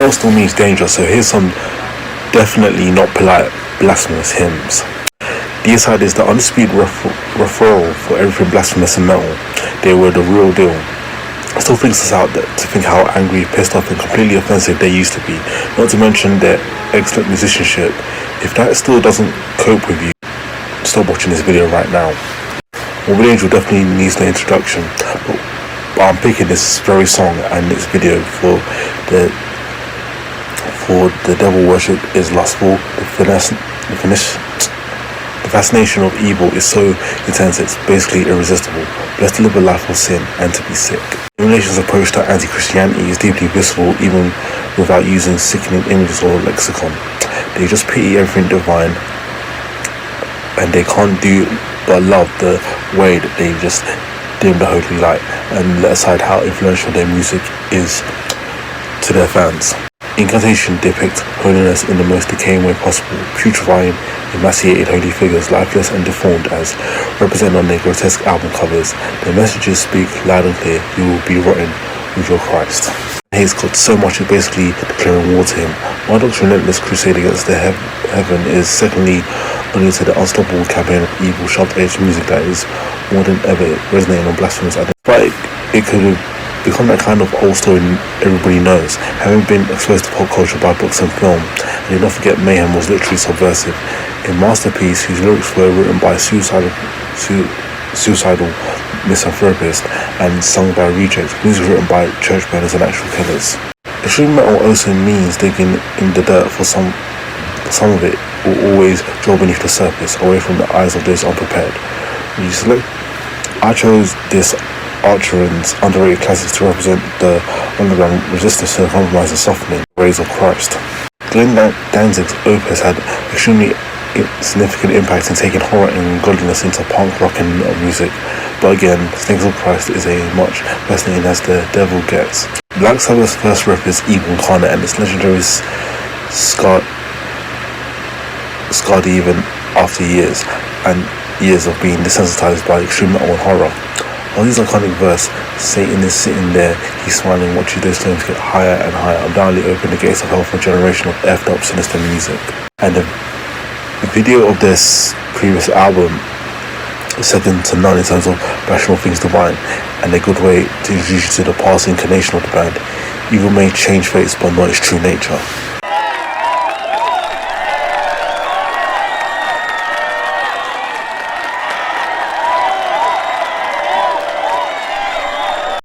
Hell still means danger, so here's some definitely not polite blasphemous hymns. Deicide is the undisputed referral for everything blasphemous and metal. They were the real deal. It still freaks us out to think how angry, pissed off and completely offensive they used to be, not to mention their excellent musicianship. If that still doesn't cope with you, stop watching this video right now. Morbid Angel definitely needs no introduction, but I'm picking this very song and this video for the devil worship is lustful, the fascination of evil is so intense it's basically irresistible. Blessed to live a life of sin and to be sick. Immolation's approach to anti-Christianity is deeply visceral even without using sickening images or lexicon. They just pity everything divine and they can't do but love the way that they just dim the holy light and let aside how influential their music is to their fans. Incantation depicts holiness in the most decaying way possible, putrefying, emaciated holy figures, lifeless and deformed as represented on their grotesque album covers. Their messages speak loud and clear, you will be rotten with your Christ. He's got so much, it's basically declaring war to him. Marduk's relentless crusade against the heaven is secondly only to the unstoppable campaign of evil, sharp-edged music that is more than ever resonating on Blasphemous. But it could have become that kind of old story everybody knows, having been exposed to pop culture by books and film. And do not forget Mayhem was literally subversive. A masterpiece whose lyrics were written by suicidal misanthropist and sung by rejects, music written by church burners and actual killers. Extreme metal also means digging in the dirt, for some of it will always draw beneath the surface, away from the eyes of those unprepared. I chose this Acheron's underrated classics to represent the underground resistance to compromise and softening the ways of Christ. Danzig's opus had extremely significant impact in taking horror and godliness into punk rock and music, but again, Snakes of Christ is a much fascinating as the devil gets. Black Sabbath's first riff is evil incarnate and its legendary scarred even after years and years of being desensitized by extreme metal and horror. On his iconic verse, Satan is sitting there, he's smiling, watching those flames get higher and higher, undoubtedly open the gates of hell for a generation of effed up sinister music. And the video of this previous album is second to none in terms of rational things divine, and a good way to introduce you to the past incarnation of the band. Evil may change fates but not its true nature.